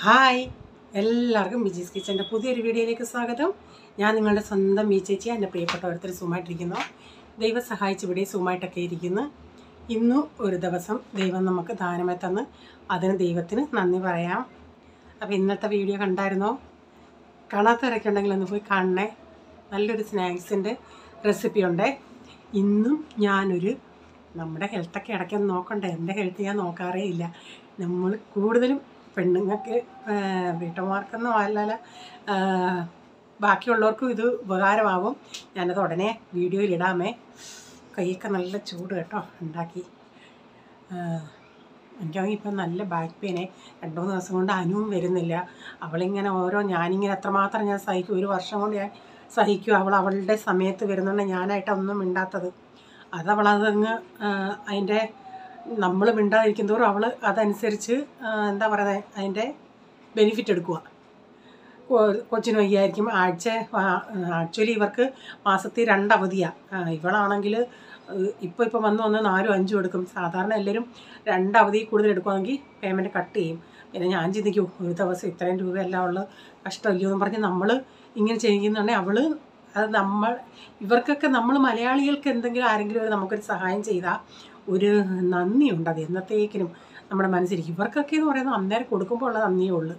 Hi എല്ലാവർക്കും ബിജീസ് കിച്ചൻ്റെ പുതിയൊരു വീഡിയോയിലേക്ക് സ്വാഗതം. ഞാൻ നിങ്ങളുടെ സ്വന്തം ബി ചേച്ചി. എൻ്റെ പ്രിയപ്പെട്ട ഓരോരുത്തർ സുഖമായിട്ടിരിക്കുന്നു. ദൈവം സഹായിച്ച് ഇവിടെ സുഖമായിട്ടൊക്കെ ഇരിക്കുന്നു. ഇന്നും ഒരു ദിവസം ദൈവം നമുക്ക് ദാനമായി തന്ന് അതിന് ദൈവത്തിന് നന്ദി പറയാം. അപ്പോൾ ഇന്നത്തെ വീഡിയോ കണ്ടായിരുന്നോ? കാണാത്തവരൊക്കെ ഉണ്ടെങ്കിൽ ഒന്ന് പോയി കാണണേ. നല്ലൊരു സ്നാക്സിൻ്റെ റെസിപ്പി ഉണ്ട്. ഇന്നും ഞാനൊരു നമ്മുടെ ഹെൽത്തൊക്കെ ഇടയ്ക്കൊന്ന് നോക്കണ്ടേ. എൻ്റെ ഹെൽത്ത് ഞാൻ നോക്കാറേ ഇല്ല. നമ്മൾ കൂടുതലും പെണ്ണുങ്ങൾക്ക് വീട്ടമ്മമാർക്കൊന്നും അല്ലല്ല, ബാക്കിയുള്ളവർക്കും ഇത് ഉപകാരമാകും. ഞാനത് ഉടനെ വീഡിയോയിലിടാമേ. കൈയൊക്കെ നല്ല ചൂട് കേട്ടോ ഉണ്ടാക്കി. എനിക്കാണെങ്കിൽ ഇപ്പം നല്ല ബാക്ക് പെയിനെ 2-3 ദിവസം കൊണ്ട് അനുവും വരുന്നില്ല. അവളിങ്ങനെ ഞാനിങ്ങനെ എത്രമാത്രം ഞാൻ സഹിക്കും. 1 വർഷം കൊണ്ട് ഞാൻ സഹിക്കും. അവളുടെ സമയത്ത് വരുന്നുണ്ട് ഞാനായിട്ടൊന്നും മിണ്ടാത്തത്. അതവളതങ്ങ് അതിൻ്റെ നമ്മൾ മിണ്ടാതിരിക്കും തോറും അവൾ അതനുസരിച്ച് എന്താ പറയുന്നത്, അതിൻ്റെ ബെനിഫിറ്റ് എടുക്കുക. കൊച്ചിന് വയ്യായിരിക്കും. ആക്ച്വലി ഇവർക്ക് മാസത്തിൽ 2 അവധിയാണ്. ഇവളാണെങ്കിൽ ഇപ്പോൾ വന്ന് 4-5 എടുക്കും. സാധാരണ എല്ലാവരും 2 അവധി കൂടുതൽ എടുക്കുകയാണെങ്കിൽ പേയ്മെൻറ്റ് കട്ട് ചെയ്യും. പിന്നെ ഞാൻ ചിന്തിക്കും, ഒരു ദിവസം ഇത്രയും രൂപയല്ല ഉള്ള കഷ്ടമല്ലയോ എന്ന് പറഞ്ഞ് നമ്മൾ ഇങ്ങനെ ചെയ്യുന്നുണ്ടെങ്കിൽ അത് ഇവർക്കൊക്കെ നമ്മൾ മലയാളികൾക്ക് എന്തെങ്കിലും ആരെങ്കിലും നമുക്കൊരു സഹായം ചെയ്താൽ ഒരു നന്ദിയുണ്ട്. അത് എന്നത്തേക്കിനും നമ്മുടെ മനസ്സിരിക്കും. ഇവർക്കൊക്കെ എന്ന് പറയുന്നത് അന്നേരം കൊടുക്കുമ്പോൾ ഉള്ള നന്ദിയേ ഉള്ളൂ.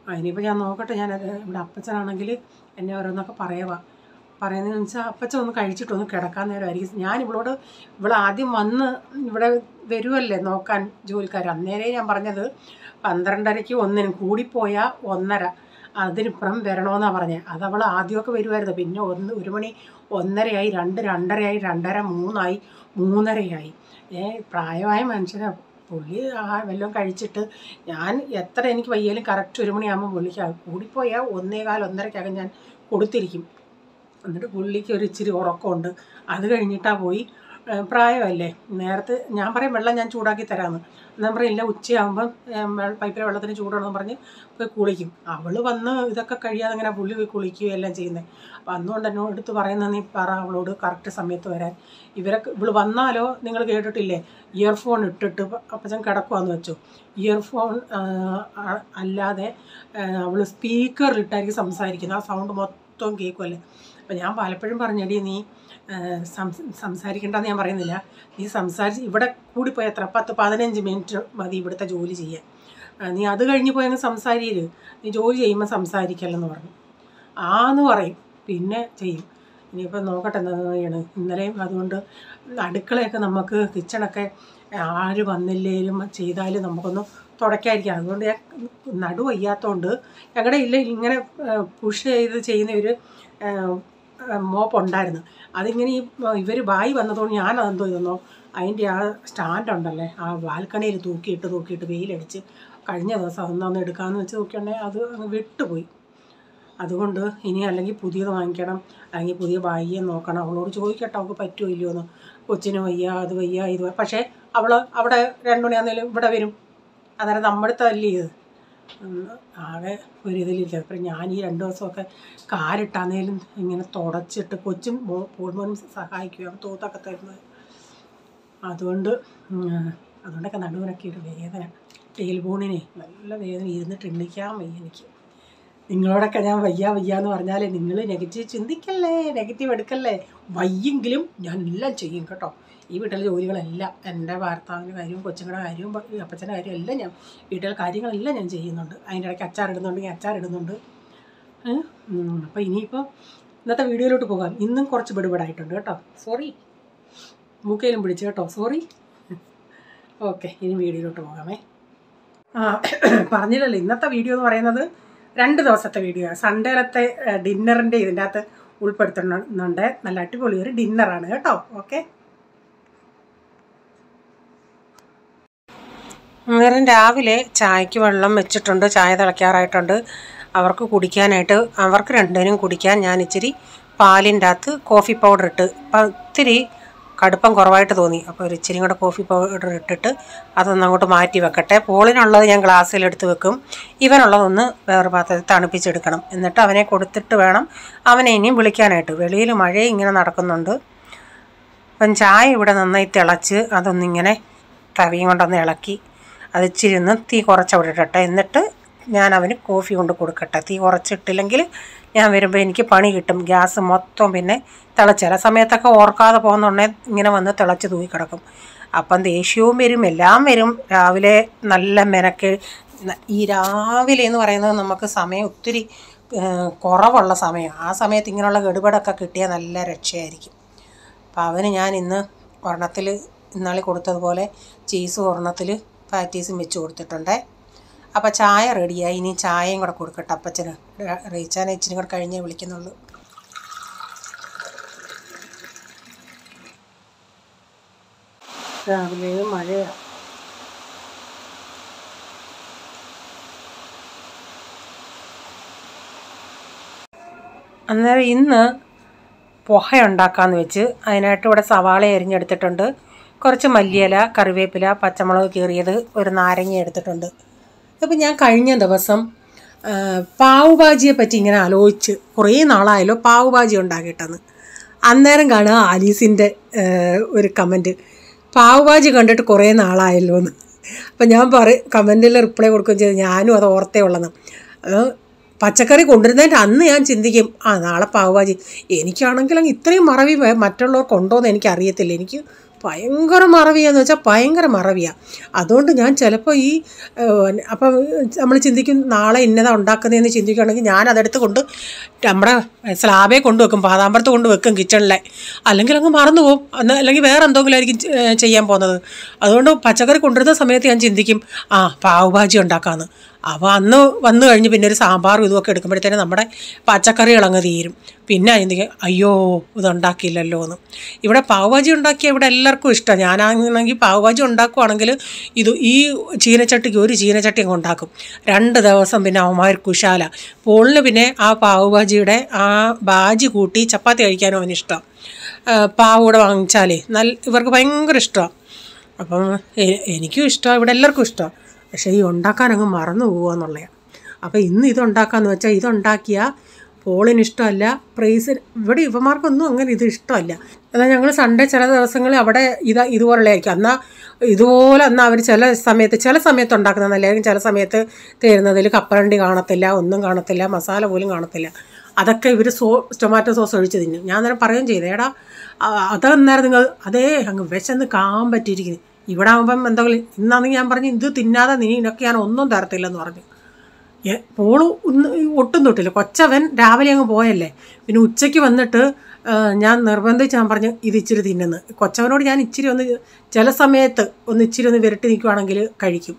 അതിനിപ്പോൾ ഞാൻ നോക്കട്ടെ. ഞാനത് ഇവിടെ അപ്പച്ചനാണെങ്കിൽ എന്നെ ഓരോന്നൊക്കെ പറയുന്നതെന്ന് വെച്ചാൽ അപ്പച്ചൻ ഒന്ന് കഴിച്ചിട്ടൊന്ന് കിടക്കാൻ നേരമായിരിക്കും. ഞാൻ ഇവൾ ആദ്യം വന്ന് ഇവിടെ വരുമല്ലേ നോക്കാൻ ജോലിക്കാർ. അന്നേരം ഞാൻ പറഞ്ഞത് 12:30-ക്ക് 1-നും കൂടിപ്പോയാൽ 1:30 അതിനിപ്പുറം വരണമെന്നാണ് പറഞ്ഞത്. അതവൾ ആദ്യമൊക്കെ വരുമായിരുന്നു. പിന്നെ 1 മണി 1:30 2 2:30 2:30 3 3:30 പ്രായമായ മനുഷ്യനെ പുള്ളി വല്ലതും കഴിച്ചിട്ട് ഞാൻ എത്ര എനിക്ക് വയ്യാലും കറക്റ്റ് 1 മണിയാകുമ്പോൾ പുള്ളിക്ക് കൂടിപ്പോയാൽ 1:15 1:30 ഞാൻ കൊടുത്തിരിക്കും. എന്നിട്ട് പുള്ളിക്ക് ഒരു ഇച്ചിരി ഉറക്കമുണ്ട്. അത് കഴിഞ്ഞിട്ടാണ് പോയി. പ്രായമല്ലേ, നേരത്തെ ഞാൻ പറയും വെള്ളം ഞാൻ ചൂടാക്കി തരാമെന്ന്. ഞാൻ പറയും ഇല്ല, ഉച്ചയാകുമ്പം പൈപ്പിലെ വെള്ളത്തിന് ചൂടാണെന്ന് പറഞ്ഞ് പോയി കുളിക്കും. അവൾ വന്ന് ഇതൊക്കെ കഴിയാതെ അങ്ങനെ പുള്ളി പോയി കുളിക്കുകയും എല്ലാം ചെയ്യുന്നത്. അപ്പം അന്നുകൊണ്ട് എന്നോട് എടുത്ത് പറയുന്നത്, നീ പറ അവളോട് കറക്റ്റ് സമയത്ത് വരാൻ. ഇവൾ വന്നാലോ നിങ്ങൾ കേട്ടിട്ടില്ലേ, ഇയർഫോൺ ഇട്ടിട്ട് അപ്പച്ചൻ കിടക്കുവാന്ന് വെച്ചോ, ഇയർഫോൺ അല്ലാതെ അവൾ സ്പീക്കറിലിട്ടായിരിക്കും സംസാരിക്കുന്നത്. ആ സൗണ്ട് മൊത്തം കേൾക്കുമല്ലേ. അപ്പം ഞാൻ പലപ്പോഴും പറഞ്ഞടി, നീ സംസാരിക്കേണ്ടെന്ന് ഞാൻ പറയുന്നില്ല. നീ സംസാരിച്ച് ഇവിടെ കൂടിപ്പോയി എത്ര 10-15 മിനിറ്റ് മതി ഇവിടുത്തെ ജോലി ചെയ്യാൻ. നീ അത് കഴിഞ്ഞ് പോയങ്ങ് സംസാരിക്കരുത്. നീ ജോലി ചെയ്യുമ്പോൾ സംസാരിക്കല്ലെന്ന് പറഞ്ഞു. ആന്ന് പറയും, പിന്നെ ചെയ്യും. ഇനിയിപ്പോൾ നോക്കട്ടെ എന്താ ചെയ്യണം. ഇന്നലെയും അതുകൊണ്ട് അടുക്കളയൊക്കെ നമുക്ക് കിച്ചണൊക്കെ ആര് വന്നില്ലേലും ചെയ്താലും നമുക്കൊന്ന് തുടയ്ക്കാതിരിക്കാം. അതുകൊണ്ട് ഞാൻ നടു വയ്യാത്തതുകൊണ്ട് ഞങ്ങളുടെ ഇങ്ങനെ പുഷ് ചെയ്ത് ചെയ്യുന്ന ഒരു മോപ്പ് ഉണ്ടായിരുന്നു. അതിങ്ങനെ ഇവർ ബായി വന്നതുകൊണ്ട് ഞാനതെന്തോ ഇതെന്നോ അതിൻ്റെ ആ സ്റ്റാൻഡ് ഉണ്ടല്ലേ, ആ ബാൽക്കണിയിൽ തൂക്കിയിട്ട് വെയിലടിച്ച് കഴിഞ്ഞ ദിവസം അതൊന്ന് എടുക്കാമെന്ന് വെച്ച് നോക്കിയിട്ടുണ്ടെങ്കിൽ അത് അങ്ങ് വിട്ടുപോയി. അതുകൊണ്ട് ഇനി അല്ലെങ്കിൽ പുതിയത് വാങ്ങിക്കണം, അല്ലെങ്കിൽ പുതിയ ബായിയെ നോക്കണം. അവളോട് ചോദിക്കട്ടെ അവൾക്ക് പറ്റുമോ ഇല്ലയോ എന്ന്. കൊച്ചിന് വയ്യ, അത് വയ്യ, ഇത് പക്ഷേ അവൾ അവിടെ 2 മണിയാണെങ്കിലും ഇവിടെ വരും. അന്നേരം നമ്മുടെ തല്ലി ഇത് ആകെ ഒരു ഇതിലില്ല. അപ്പം ഞാൻ ഈ 2 ദിവസമൊക്കെ കാലിട്ടാന്നേലും ഇങ്ങനെ തുടച്ചിട്ട് കൊച്ചും മോനും സഹായിക്കുക തൂത്തൊക്കെ തരുന്നത്. അതുകൊണ്ടൊക്കെ നടുവിനൊക്കെ ഒരു വേദന, ടേൽ ബോണിനെ നല്ല വേദന, ഇരുന്നിട്ട് എണ്ണിക്കാൻ വയ്യ എനിക്ക്. നിങ്ങളോടൊക്കെ ഞാൻ വയ്യാന്ന് പറഞ്ഞാലേ നിങ്ങൾ നെഗറ്റീവ് ചിന്തിക്കല്ലേ, നെഗറ്റീവ് എടുക്കല്ലേ. വയ്യെങ്കിലും ഞാൻ എല്ലാം ചെയ്യും കേട്ടോ. ഈ വീട്ടിലെ ജോലികളെല്ലാം, എൻ്റെ ഭർത്താവിൻ്റെ കാര്യവും കൊച്ചുങ്ങളുടെ കാര്യവും അപ്പച്ചൻ്റെ കാര്യവും എല്ലാം ഞാൻ വീട്ടിലെ കാര്യങ്ങളെല്ലാം ഞാൻ ചെയ്യുന്നുണ്ട്. അതിൻ്റെ ഇടയ്ക്ക് അച്ചാറിടുന്നുണ്ടെങ്കിൽ അച്ചാറിടുന്നുണ്ട്. അപ്പോൾ ഇനിയിപ്പോൾ ഇന്നത്തെ വീഡിയോയിലോട്ട് പോകാം. ഇന്നും കുറച്ച് ബെടുബെടായിട്ടുണ്ട് കേട്ടോ, സോറി. മൂക്കയിലും പിടിച്ചു കേട്ടോ, സോറി. ഓക്കെ, ഇനി വീഡിയോയിലോട്ട് പോകാമേ. പറഞ്ഞില്ലല്ലോ, ഇന്നത്തെ വീഡിയോ എന്ന് പറയുന്നത് 2 ദിവസത്തെ വീഡിയോ. സൺഡേയിലത്തെ ഡിന്നറിൻ്റെ ഇതിൻ്റെ അകത്ത് ഉൾപ്പെടുത്തുന്നുണ്ട്. നല്ല അടിപൊളി ഒരു ഡിന്നറാണ് കേട്ടോ. ഓക്കെ, അന്നേരം രാവിലെ ചായക്ക് വെള്ളം വെച്ചിട്ടുണ്ട്. ചായ തിളയ്ക്കാറായിട്ടുണ്ട്. അവർക്ക് കുടിക്കാനായിട്ട്, അവർക്ക് 2 കുടിക്കാൻ ഞാൻ ഇച്ചിരി പാലിൻ്റെ അകത്ത് കോഫി പൗഡർ ഇട്ട്, ഇത്തിരി കടുപ്പം കുറവായിട്ട് തോന്നി. അപ്പോൾ ഒരു ഇച്ചിരി കൂടെ കോഫി പൗഡർ ഇട്ടിട്ട് അതൊന്ന് അങ്ങോട്ട് മാറ്റി വെക്കട്ടെ. പോളിനുള്ളത് ഞാൻ ഗ്ലാസ്സിലെടുത്ത് വെക്കും. ഇവനുള്ളതൊന്ന് വേറെ പാത്രത്തിൽ തണുപ്പിച്ചെടുക്കണം. എന്നിട്ട് അവനെ കൊടുത്തിട്ട് വേണം അവനെ ഇനിയും വിളിക്കാനായിട്ട്. വെളിയിൽ മഴ ഇങ്ങനെ നടക്കുന്നുണ്ട്. അപ്പം ചായ ഇവിടെ നന്നായി തിളച്ച് അതൊന്നിങ്ങനെ തവിയും കൊണ്ടൊന്ന് ഇളക്കി അത് ഇച്ചിരി ഒന്ന് തീ കുറച്ചവിടെ ഇടട്ടെ. എന്നിട്ട് ഞാൻ അവന് കോഫി കൊണ്ട് കൊടുക്കട്ടെ. തീ കുറച്ചിട്ടില്ലെങ്കിൽ ഞാൻ വരുമ്പോൾ എനിക്ക് പണി കിട്ടും. ഗ്യാസ് മൊത്തം പിന്നെ ചില സമയത്തൊക്കെ ഓർക്കാതെ പോകുന്നുണ്ടേ ഇങ്ങനെ വന്ന് തിളച്ച് തൂക്കിക്കിടക്കും. അപ്പം ദേഷ്യവും വരും, എല്ലാം വരും. രാവിലെ നല്ല മെനക്ക് ഈ രാവിലെ എന്ന് പറയുന്നത് നമുക്ക് സമയം ഒത്തിരി കുറവുള്ള സമയം. ആ സമയത്ത് ഇങ്ങനെയുള്ള ഗഡുബടൊക്കെ കിട്ടിയാൽ നല്ല രക്ഷയായിരിക്കും. അപ്പോൾ അവന് ഞാൻ ഇന്ന് ഒരെണ്ണത്തിൽ ഇന്നാളി കൊടുത്തതുപോലെ ചീസ് ഒരെണ്ണത്തിൽ പാറ്റീസും വെച്ച് കൊടുത്തിട്ടുണ്ട്. അപ്പോൾ ചായ റെഡിയായി. ഇനി ചായയും കൂടെ കൊടുക്കട്ടെ അപ്പച്ചന്. റീച്ചാനെ ഇച്ചിരി കൂടെ കഴിഞ്ഞേ വിളിക്കുന്നുള്ളൂ. രാവിലെ മഴയാണ്. അന്നേരം ഇന്ന് പൊഹ ഉണ്ടാക്കാമെന്ന് വെച്ച് അതിനായിട്ട് ഇവിടെ സവാള അരിഞ്ഞെടുത്തിട്ടുണ്ട്, കുറച്ച് മല്ലിയില, കറിവേപ്പില, പച്ചമുളക് കീറിയത്, ഒരു നാരങ്ങ എടുത്തിട്ടുണ്ട്. അപ്പോൾ ഞാൻ കഴിഞ്ഞ ദിവസം പാവ് ഭാജിയെ പറ്റി ഇങ്ങനെ ആലോചിച്ച് കുറേ നാളായല്ലോ പാവ് ഭാജി ഉണ്ടാക്കിയിട്ടെന്ന്. അന്നേരം കാണുക ആലീസിൻ്റെ ഒരു കമൻറ്റ്, പാവ് ഭാജി കണ്ടിട്ട് കുറേ നാളായല്ലോ എന്ന്. അപ്പം ഞാൻ കമൻറ്റിൽ റിപ്ലൈ കൊടുക്കുകയും ചെയ്തു, ഞാനും അത് ഓർത്തേ ഉള്ളെന്ന്. പച്ചക്കറി കൊണ്ടുവരുന്നതിൻ്റെ അന്ന് ഞാൻ ചിന്തിക്കും, നാളെ പാവ് ഭാജി. എനിക്കാണെങ്കിൽ ഇത്രയും മറവി മറ്റുള്ളവർക്ക് ഉണ്ടോ എന്ന് എനിക്കറിയത്തില്ല. എനിക്ക് ഭയങ്കര മറവിയാന്ന് വെച്ചാൽ ഭയങ്കര മറവിയാണ്. അതുകൊണ്ട് ഞാൻ ചിലപ്പോൾ അപ്പം നമ്മൾ ചിന്തിക്കും നാളെ ഇന്നതാ ഉണ്ടാക്കുന്നതെന്ന് ചിന്തിക്കുകയാണെങ്കിൽ ഞാൻ അതെടുത്ത് കൊണ്ട് നമ്മുടെ സ്ലാബേ കൊണ്ടുവെക്കും, പാതാമ്പരത്ത് കൊണ്ട് വെക്കും കിച്ചണിലെ. അല്ലെങ്കിൽ അങ്ങ് മറന്നു പോകും, അല്ലെങ്കിൽ വേറെ എന്തെങ്കിലും ആയിരിക്കും ചെയ്യാൻ പോകുന്നത്. അതുകൊണ്ട് പച്ചക്കറി കൊണ്ടുവരുന്ന സമയത്ത് ഞാൻ ചിന്തിക്കും പാവ് ഭാജി ഉണ്ടാക്കാമെന്ന്. അപ്പോൾ അന്ന് വന്നു കഴിഞ്ഞ് പിന്നെ ഒരു സാമ്പാറും ഇതുമൊക്കെ എടുക്കുമ്പോഴത്തേനും നമ്മുടെ പച്ചക്കറികളങ്ങ് തീരും. പിന്നെ ചിന്തിക്കും അയ്യോ ഇതുണ്ടാക്കിയില്ലല്ലോ എന്ന്. ഇവിടെ പാവ് ഭാജി ഉണ്ടാക്കിയാൽ ഇവിടെ എല്ലാവർക്കും ഇഷ്ടമാണ്. ഞാനാണെങ്കിൽ പാവ് ഭാജി ഉണ്ടാക്കുവാണെങ്കിൽ ഈ ചീനച്ചട്ടിക്ക് ഒരു ചീനച്ചട്ടി അങ്ങ് ഉണ്ടാക്കും. 2 ദിവസം പിന്നെ അവന്മാർ കുശാല. പോളിന് പിന്നെ ആ പാവ് ഭാജിയുടെ ആ ഭാജി കൂട്ടി ചപ്പാത്തി കഴിക്കാനും അവനിഷ്ടമാണ്. പാവ് കൂടെ വാങ്ങിച്ചാലേ ഇവർക്ക് ഭയങ്കര ഇഷ്ടമാണ്. അപ്പം എനിക്കും ഇഷ്ടമാണ്, ഇവിടെ എല്ലാവർക്കും ഇഷ്ടമാണ്. പക്ഷേ ഈ ഉണ്ടാക്കാൻ അങ്ങ് മറന്നു പോകുക എന്നുള്ളതാണ്. അപ്പോൾ ഇന്ന് ഇതുണ്ടാക്കാമെന്ന് വെച്ചാൽ ഇതുണ്ടാക്കിയാൽ പോളിന് ഇഷ്ടമല്ല, ഇവിടെ ഇവന്മാർക്കൊന്നും അങ്ങനെ ഇത് ഇഷ്ടമല്ല. എന്നാൽ ഞങ്ങൾ സൺഡേ ചില ദിവസങ്ങളിൽ അവിടെ ഇതുപോലുള്ളതായിരിക്കും. എന്നാൽ അവർ ചില സമയത്ത് ഉണ്ടാക്കുന്നത് നല്ലതായിരിക്കും, ചില സമയത്ത് തരുന്നതിൽ കപ്പലണ്ടി കാണത്തില്ല, ഒന്നും കാണത്തില്ല, മസാല പോലും കാണത്തില്ല. അതൊക്കെ ഇവർ ടൊമാറ്റോ സോസ് ഒഴിച്ച് തിന്നും. ഞാൻ അന്നേരം പറയുകയും ചെയ്തേ, അതന്നേരം നിങ്ങൾ അങ്ങ് വിശന്ന് പറ്റിയിരിക്കുന്നു. ഇവിടെ ആകുമ്പം എന്തെങ്കിലും ഇന്നാണെങ്കിൽ ഞാൻ പറഞ്ഞു ഇത് തിന്നാതെ ഇതിനൊക്കെ ഞാൻ ഒന്നും തരത്തില്ലെന്ന് പറഞ്ഞു. പോള് ഒട്ടും തൊട്ടില്ല. കൊച്ചവൻ രാവിലെ അങ്ങ് പോയല്ലേ, പിന്നെ ഉച്ചയ്ക്ക് വന്നിട്ട് ഞാൻ നിർബന്ധിച്ച് ഞാൻ പറഞ്ഞു ഇത് ഇച്ചിരി തിന്നുന്നു. കൊച്ചവനോട് ഞാൻ ഇച്ചിരി ചില സമയത്ത് ഇച്ചിരി വിരട്ടി നിൽക്കുവാണെങ്കിൽ കഴിക്കും.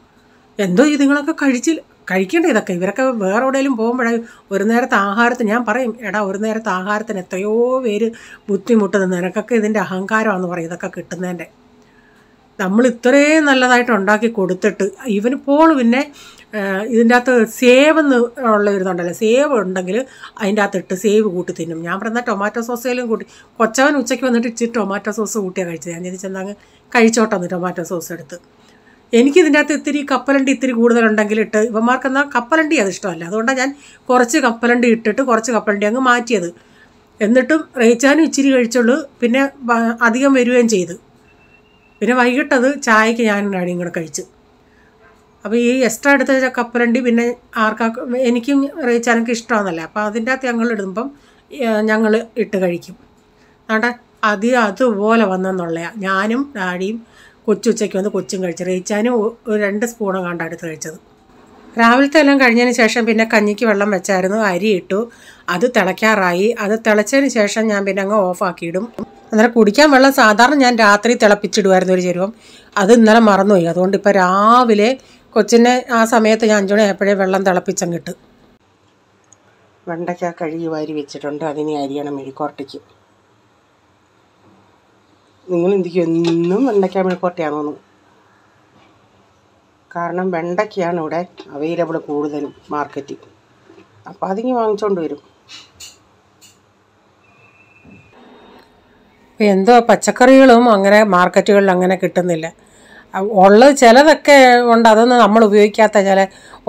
എന്തോ നിങ്ങളൊക്കെ കഴിക്കേണ്ട ഇതൊക്കെ. ഇവരൊക്കെ വേറെ എവിടെയെങ്കിലും പോകുമ്പോഴേ ഒരു നേരത്തെ ആഹാരത്തിന് ഞാൻ പറയും, ഒരു നേരത്തെ ആഹാരത്തിന് എത്രയോ പേര് ബുദ്ധിമുട്ടുന്നു, നിനക്കൊക്കെ ഇതിൻ്റെ അഹങ്കാരമാണെന്ന് പറയും ഇതൊക്കെ കിട്ടുന്നതിൻ്റെ. നമ്മൾ ഇത്രയും നല്ലതായിട്ട് ഉണ്ടാക്കി കൊടുത്തിട്ട് ഇവനിപ്പോൾ പിന്നെ ഇതിൻ്റെ അകത്ത് സേവെന്ന് ഉള്ള ഇതുണ്ടല്ലോ, സേവ് ഉണ്ടെങ്കിൽ അതിൻ്റെ അകത്തിട്ട് സേവ് കൂട്ടി തിന്നും. ഞാൻ പറഞ്ഞാൽ ടൊമാറ്റോ സോസേലും കൂട്ടി. കൊച്ചവൻ ഉച്ചയ്ക്ക് വന്നിട്ട് ഇച്ചിരി ടൊമാറ്റോ സോസ് കൂട്ടിയാണ് കഴിച്ചത്. ഞാൻ ചെന്നങ്ങ് കഴിച്ചോട്ടെന്ന് ടൊമാറ്റോ സോസ് എടുത്ത്. എനിക്കിതിൻ്റെ അകത്ത് ഇത്തിരി കൂടുതലുണ്ടെങ്കിൽ ഇവന്മാർക്കെന്നാൽ കപ്പലണ്ടി അത് ഇഷ്ടമല്ല. അതുകൊണ്ടാണ് ഞാൻ കുറച്ച് കപ്പലണ്ടി ഇട്ടിട്ട് കുറച്ച് കപ്പലണ്ടി അങ്ങ് മാറ്റിയത്. എന്നിട്ടും റേച്ചാനും ഇച്ചിരി കഴിച്ചുള്ളൂ, പിന്നെ അധികം വരികയും ചെയ്തു. പിന്നെ വൈകിട്ടത് ചായക്ക് ഞാൻ അടിയും കൂടെ കഴിച്ചു. അപ്പോൾ ഈ എക്സ്ട്രാ എടുത്ത കപ്പലണ്ടി പിന്നെ എനിക്കും റേച്ചാനൊക്കെ ഇഷ്ടമാണെന്നല്ലേ, അപ്പോൾ അതിൻ്റെ അകത്ത് ഞങ്ങൾ ഇടുമ്പം ഞങ്ങൾ ഇട്ട് കഴിക്കും. അതുപോലെ വന്നെന്നുള്ളതാണ്. ഞാനും ഡാഡിയും കൊച്ചുച്ചയ്ക്ക് വന്ന് കൊച്ചും കഴിച്ചു. റേച്ചാനും 2 സ്പൂണും കണ്ട അടുത്ത് കഴിച്ചത്. രാവിലത്തെ എല്ലാം കഴിഞ്ഞതിന് ശേഷം പിന്നെ കഞ്ഞിക്ക് വെള്ളം വെച്ചായിരുന്നു, അരി ഇട്ടു, അത് തിളയ്ക്കാറായി. അത് തിളച്ചതിന് ശേഷം ഞാൻ പിന്നെ അങ്ങ് ഓഫാക്കിയിടും. അന്നേരം കുടിക്കാൻ വെള്ളം സാധാരണ ഞാൻ രാത്രി തിളപ്പിച്ചിടുമായിരുന്നു ഒരു ചെരുവം. അത് ഇന്നലെ മറന്നുപോയി. അതുകൊണ്ട് ഇപ്പോൾ രാവിലെ കൊച്ചിനെ ആ സമയത്ത് ഞാൻ 5 മണി ആയപ്പോഴേ വെള്ളം തിളപ്പിച്ചങ്ങിട്ട്. വെണ്ടയ്ക്ക കഴുകി വാരി വെച്ചിട്ടുണ്ട്, അതിനെ അരിയണം മെഴുക്കുവരട്ടിക്ക്. നിങ്ങൾ എന്തിക്കും എന്നും വെണ്ടയ്ക്ക മെഴുക്കുവരട്ടിയാണെന്ന്. കാരണം വെണ്ടയ്ക്കയാണ് ഇവിടെ അവൈലബിൾ കൂടുതലും മാർക്കറ്റിൽ. അപ്പോൾ അതിങ്ങ് വാങ്ങിച്ചുകൊണ്ട് വരും. എന്തോ പച്ചക്കറികളും അങ്ങനെ മാർക്കറ്റുകളിൽ അങ്ങനെ കിട്ടുന്നില്ല. ഉള്ളത് ചിലതൊക്കെ ഉണ്ട്, അതൊന്നും നമ്മൾ ഉപയോഗിക്കാത്ത ചില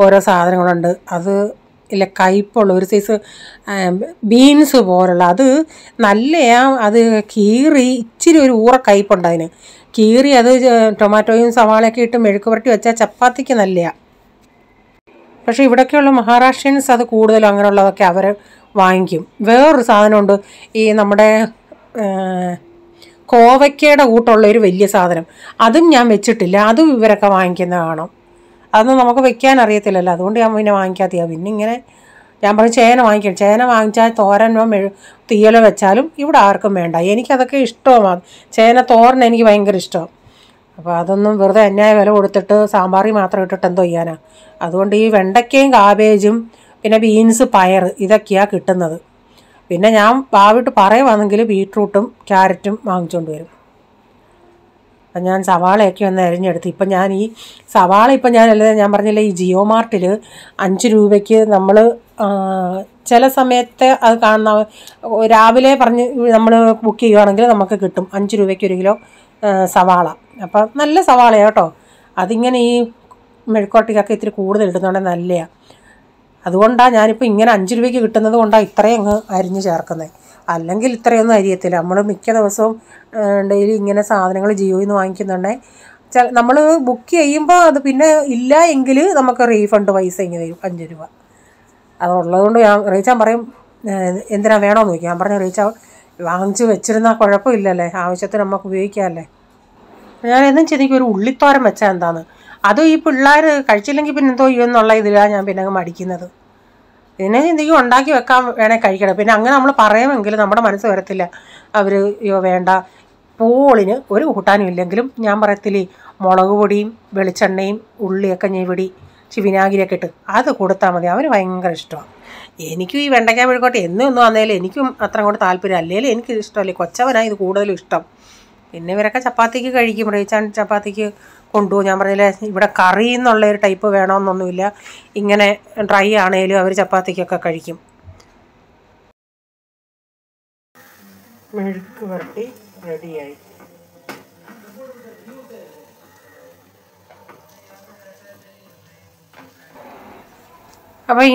ഓരോ സാധനങ്ങളുണ്ട്. അത് ഇല്ല കയ്പുള്ള ഒരു സൈസ് ബീൻസ് പോലുള്ള അത് നല്ലയാ. അത് കീറി ഇച്ചിരി ഒരു ഊറ കയ്പുണ്ട് അതിന്. കീറി അത് ടൊമാറ്റോയും സവാളയൊക്കെ ഇട്ട് മെഴുക്ക് പുരട്ടി വെച്ചാൽ ചപ്പാത്തിക്ക് നല്ലതാണ്. പക്ഷേ ഇവിടെയൊക്കെയുള്ള മഹാരാഷ്ട്രീയൻസ് അത് കൂടുതലും അങ്ങനെയുള്ളതൊക്കെ അവർ വാങ്ങിക്കും. വേറൊരു സാധനമുണ്ട്, ഈ നമ്മുടെ കോവയ്ക്കയുടെ കൂട്ടുള്ളൊരു വലിയ സാധനം, അതും ഞാൻ വെച്ചിട്ടില്ല. അതും ഇവരൊക്കെ വാങ്ങിക്കുന്ന കാണാം. അതൊന്നും നമുക്ക് വെക്കാൻ അറിയത്തില്ലല്ലോ, അതുകൊണ്ട് ഞാൻ പിന്നെ വാങ്ങിക്കാത്തതാണ്. പിന്നെ ഇങ്ങനെ ഞാൻ പറഞ്ഞു ചേന വാങ്ങിക്കണം. ചേന വാങ്ങിച്ചാൽ തോരനോ തീയലോ വെച്ചാലും ഇവിടെ ആർക്കും വേണ്ട. എനിക്കതൊക്കെ ഇഷ്ടമാണ്. ചേന തോരൻ എനിക്ക് ഭയങ്കര ഇഷ്ടമാണ്. അപ്പോൾ അതൊന്നും വെറുതെ അന്യായ വില കൊടുത്തിട്ട് സാമ്പാറിൽ മാത്രം ഇട്ടിട്ട് എന്തോ ചെയ്യാനാണ്. അതുകൊണ്ട് ഈ വെണ്ടയ്ക്കയും കാബേജും പിന്നെ ബീൻസ്, പയർ ഇതൊക്കെയാണ് കിട്ടുന്നത്. പിന്നെ ഞാൻ ഭാവിട്ട് പറയുവാണെങ്കിൽ ബീട്രൂട്ടും ക്യാരറ്റും വാങ്ങിച്ചുകൊണ്ട് വരും. അപ്പം ഞാൻ സവാളയൊക്കെ ഒന്ന് അരിഞ്ഞെടുത്ത്. ഇപ്പം ഞാൻ ഈ സവാള ഇപ്പം ഞാൻ പറഞ്ഞില്ലേ, ഈ ജിയോ മാർട്ടിൽ 5 രൂപയ്ക്ക് നമ്മൾ ചില സമയത്ത് അത് കാണുന്ന രാവിലെ പറഞ്ഞ് നമ്മൾ ബുക്ക് ചെയ്യുകയാണെങ്കിൽ നമുക്ക് കിട്ടും 5 രൂപയ്ക്ക് 1 കിലോ സവാള. അപ്പം നല്ല സവാളയാണ് കേട്ടോ. അതിങ്ങനെ ഈ മെഴുക്കോട്ടിക്കൊക്കെ ഇത്തിരി കൂടുതൽ ഇടുന്നുണ്ടെങ്കിൽ നല്ലതാണ്. അതുകൊണ്ടാണ് ഞാനിപ്പോൾ ഇങ്ങനെ 5 രൂപയ്ക്ക് കിട്ടുന്നത് കൊണ്ടാണ് ഇത്രയും അങ്ങ് അരിഞ്ഞ് ചേർക്കുന്നത്. അല്ലെങ്കിൽ ഇത്രയൊന്നും അരിയത്തില്ല. നമ്മൾ മിക്ക ദിവസവും ഡെയിലി ഇങ്ങനെ സാധനങ്ങൾ ജിയോയിൽ നിന്ന് വാങ്ങിക്കുന്നുണ്ടെങ്കിൽ നമ്മൾ ബുക്ക് ചെയ്യുമ്പോൾ അത് പിന്നെ ഇല്ല എങ്കിൽ നമുക്ക് റീഫണ്ട് പൈസ ഇങ്ങനെ തരും 5 രൂപ. അതുള്ളതുകൊണ്ട് റീച്ചാൻ പറയും എന്തിനാ വേണമെന്ന് ചോദിക്കും. ഞാൻ പറഞ്ഞു റീച്ചാ വാങ്ങിച്ച് വെച്ചിരുന്നാൽ കുഴപ്പമില്ലല്ലേ, ആവശ്യത്തിന് നമുക്ക് ഉപയോഗിക്കാമല്ലേ. ഞാൻ എന്നും ചിന്തിക്കും ഒരു ഉള്ളിത്തോരൻ വെച്ചാൽ എന്താന്ന്. അതും ഈ പിള്ളേർ കഴിച്ചില്ലെങ്കിൽ പിന്നെ എന്തോ ചെയ്യുമെന്നുള്ള ഇതിലാണ് ഞാൻ പിന്നെ അങ്ങ് മടിക്കുന്നത്. പിന്നെ എന്തെങ്കിലും ഉണ്ടാക്കി വെക്കാൻ വേണേൽ കഴിക്കണം. പിന്നെ അങ്ങനെ നമ്മൾ പറയുമെങ്കിൽ നമ്മുടെ മനസ്സ് വരത്തില്ല അവർ വേണ്ട പൂളിന് ഒരു കൂട്ടാനും ഇല്ലെങ്കിലും ഞാൻ പറയത്തില്ലേ, മുളക് പൊടിയും വെളിച്ചെണ്ണയും ഉള്ളിയൊക്കെ ഞെവിടി വിനാഗിരിയൊക്കെ ഇട്ട് അത് കൊടുത്താൽ മതി. അവന് ഭയങ്കര ഇഷ്ടമാണ്. എനിക്കും ഈ വെണ്ടയ്ക്ക മെഴുക്കോട്ടെ ഒന്നും വന്നേലും എനിക്കും അത്ര കൂടെ താല്പര്യം. അല്ലെങ്കിൽ എനിക്ക് ഇഷ്ടമല്ലേ, കൊച്ചവനാണ് ഇത് കൂടുതലും ഇഷ്ടം. പിന്നെ ഇവരൊക്കെ ചപ്പാത്തിക്ക് കഴിക്കും. റീച്ചാൻ ചപ്പാത്തിക്ക് കൊണ്ടുപോകും. ഞാൻ പറഞ്ഞില്ലേ, ഇവിടെ കറി എന്നുള്ളൊരു ടൈപ്പ് വേണമെന്നൊന്നുമില്ല, ഇങ്ങനെ ഡ്രൈ ആണേലും അവർ ചപ്പാത്തിക്കൊക്കെ കഴിക്കും. മെഴുക്ക് വരട്ടി റെഡിയായി. അപ്പോൾ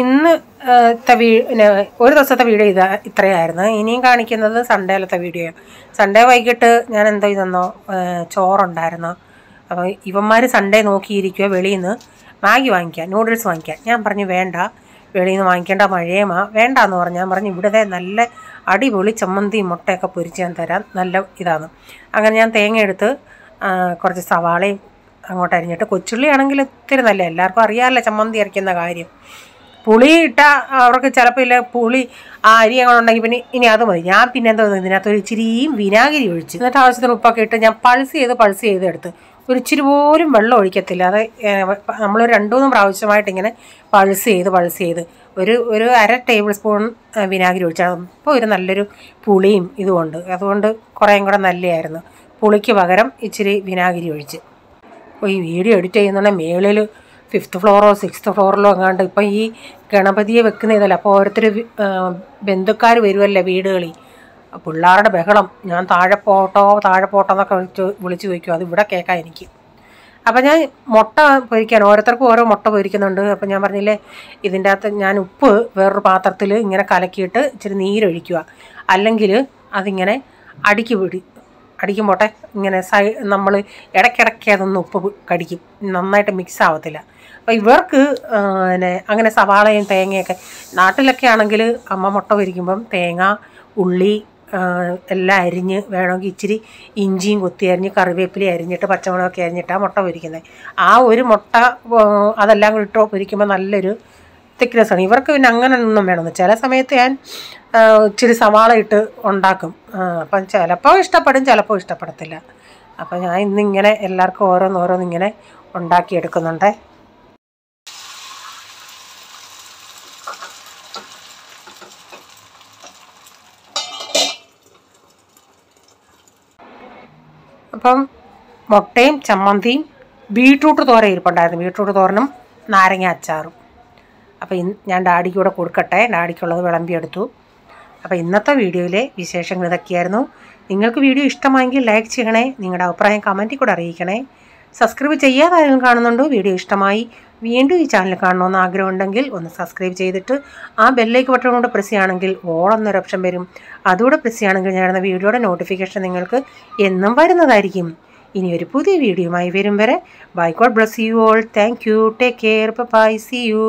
ഒരു ദിവസത്തെ വീഡിയോ ഇത്രയായിരുന്നു. ഇനിയും കാണിക്കുന്നത് സൺഡേയിലത്തെ വീഡിയോ. സൺഡേ വൈകിട്ട് ഞാൻ എന്തോ ഇതെന്നോ ചോറുണ്ടായിരുന്നു. അപ്പോൾ ഇവന്മാർ സൺഡേ നോക്കിയിരിക്കുക വെളിയിൽ നിന്ന് മാഗി വാങ്ങിക്കാൻ, നൂഡിൽസ് വാങ്ങിക്കാൻ. ഞാൻ പറഞ്ഞു വേണ്ട, വെളിയിൽ നിന്ന് വാങ്ങിക്കേണ്ട, മഴയുമാ, വേണ്ടാന്ന് പറഞ്ഞു. ഞാൻ പറഞ്ഞു ഇവിടുത്തെ നല്ല അടിപൊളി ചമ്മന്തിയും മുട്ടയൊക്കെ പൊരിച്ച് ഞാൻ തരാം, നല്ല ഇതാണ്. അങ്ങനെ ഞാൻ തേങ്ങ എടുത്ത് കുറച്ച് സവാളയും അങ്ങോട്ട് അരിഞ്ഞിട്ട്, കൊച്ചുള്ളി ആണെങ്കിൽ ഇത്തിരി നല്ല, എല്ലാവർക്കും അറിയാമല്ലോ ചമ്മന്തി അരയ്ക്കുന്ന കാര്യം. പുളി ഇട്ടാൽ അവർക്ക് ചിലപ്പോൾ ഇല്ല, പുളി ആ അരി അങ്ങോട്ടുണ്ടെങ്കിൽ പിന്നെ ഇനി അത് മതി. ഞാൻ പിന്നെ എന്തോ ഇതിനകത്തൊരു ഇച്ചിരിയും വിനാഗിരി ഒഴിച്ച്, എന്നിട്ട് ആവശ്യത്തിന് ഉപ്പൊക്കെ ഇട്ട് ഞാൻ പൾസ് ചെയ്ത് എടുത്ത് ഒരു ഇച്ചിരി പോലും വെള്ളം ഒഴിക്കത്തില്ല. അത് നമ്മളൊരു 2-3 പ്രാവശ്യമായിട്ട് ഇങ്ങനെ പൾസ് ചെയ്ത് ഒരു 1/2 ടേബിൾ സ്പൂൺ വിനാഗിരി ഒഴിച്ചാൽ അപ്പോൾ ഒരു നല്ലൊരു പുളിയും ഇതുകൊണ്ട്, അതുകൊണ്ട് കുറേയും കൂടെ നല്ലതായിരുന്നു. പുളിക്ക് പകരം ഇച്ചിരി വിനാഗിരി ഒഴിച്ച്. അപ്പോൾ ഈ വീഡിയോ എഡിറ്റ് ചെയ്യുന്നുണ്ടെങ്കിൽ മേളിൽ 5th ഫ്ലോറോ 6th ഫ്ലോറിലോ എങ്ങാണ്ട് ഇപ്പം ഈ ഗണപതിയെ വെക്കുന്ന ഇതല്ല. അപ്പോൾ ഓരോരുത്തർ ബന്ധുക്കാർ വരുമല്ലേ വീടുകളിൽ, പിള്ളേരുടെ ബഹളം. ഞാൻ താഴെ പോട്ടോ എന്നൊക്കെ വിളിച്ച് ചോദിക്കും. അത് ഇവിടെ കേൾക്കാം എനിക്ക്. അപ്പം ഞാൻ മുട്ട പൊരിക്കാൻ ഓരോരുത്തർക്കും ഓരോ മുട്ട പൊരിക്കുന്നുണ്ട്. അപ്പം ഞാൻ പറഞ്ഞില്ലേ, ഇതിൻ്റെ അകത്ത് ഞാൻ ഉപ്പ് വേറൊരു പാത്രത്തിൽ ഇങ്ങനെ കലക്കിയിട്ട് ഇച്ചിരി നീരൊഴിക്കുക, അല്ലെങ്കിൽ അതിങ്ങനെ അടിക്കുമ്പോട്ടെ ഇങ്ങനെ നമ്മൾ ഇടയ്ക്കിടയ്ക്ക് അതൊന്ന് ഉപ്പ് കടിക്കും, നന്നായിട്ട് മിക്സ് ആവത്തില്ല. അപ്പോൾ ഇവർക്ക് അങ്ങനെ സവാളയും തേങ്ങയൊക്കെ, നാട്ടിലൊക്കെ ആണെങ്കിൽ അമ്മ മുട്ട പൊരിക്കുമ്പം തേങ്ങ, ഉള്ളി എല്ലാം അരിഞ്ഞ്, വേണമെങ്കിൽ ഇച്ചിരി ഇഞ്ചിയും കൊത്തി അരിഞ്ഞ്, കറിവേപ്പില അരിഞ്ഞിട്ട്, പച്ചമുളകൊക്കെ അരിഞ്ഞിട്ടാണ് മുട്ട പൊരിക്കുന്നത്. ആ ഒരു മുട്ട അതെല്ലാം കൂടി ഇട്ടോ പൊരിക്കുമ്പോൾ നല്ലൊരു തിക്നെസ്സാണ്. ഇവർക്ക് പിന്നെ അങ്ങനെ ഒന്നും വേണമെന്ന്. ചില സമയത്ത് ഞാൻ ഇച്ചിരി സവാള ഇട്ട് ഉണ്ടാക്കും. അപ്പം ചിലപ്പോൾ ഇഷ്ടപ്പെടും, ചിലപ്പോൾ ഇഷ്ടപ്പെടത്തില്ല. അപ്പം ഞാൻ ഇന്നിങ്ങനെ എല്ലാവർക്കും ഓരോന്നിങ്ങനെ ഉണ്ടാക്കിയെടുക്കുന്നുണ്ട്. അപ്പം മുട്ടയും ചമ്മന്തിയും ബീട്രൂട്ട് തോരൻ ഇരിപ്പുണ്ടായിരുന്നു. ബീട്രൂട്ട് തോരനും നാരങ്ങ അച്ചാറും. അപ്പോൾ ഞാൻ ഡാഡിക്ക് കൂടെ കൊടുക്കട്ടെ, ഡാഡിക്കുള്ളത് വിളമ്പിയെടുത്തു. അപ്പോൾ ഇന്നത്തെ വീഡിയോയിലെ വിശേഷങ്ങൾ ഇതൊക്കെയായിരുന്നു. നിങ്ങൾക്ക് വീഡിയോ ഇഷ്ടമായെങ്കിൽ ലൈക്ക് ചെയ്യണേ, നിങ്ങളുടെ അഭിപ്രായം കമൻറ്റിൽ കൂടെ അറിയിക്കണേ. സബ്സ്ക്രൈബ് ചെയ്യാതെ ആരെങ്കിലും കാണുന്നുണ്ടോ, വീഡിയോ ഇഷ്ടമായി വീണ്ടും ഈ ചാനൽ കാണണമെന്ന് ആഗ്രഹമുണ്ടെങ്കിൽ ഒന്ന് സബ്സ്ക്രൈബ് ചെയ്തിട്ട് ആ ബെല്ലൈക്കൺ ബട്ടൺ കൊണ്ട് പ്രസ് ചെയ്യുകയാണെങ്കിൽ ഓൾ എന്നൊരു ഓപ്ഷൻ വരും. അതുകൂടെ പ്രസ് ചെയ്യുകയാണെങ്കിൽ ഞാനെന്ന വീഡിയോയുടെ നോട്ടിഫിക്കേഷൻ നിങ്ങൾക്ക് എന്നും വരുന്നതായിരിക്കും. ഇനി ഒരു പുതിയ വീഡിയോയുമായി വരും വരെ bye, god bless you all. Thank you, take care, bye, see U.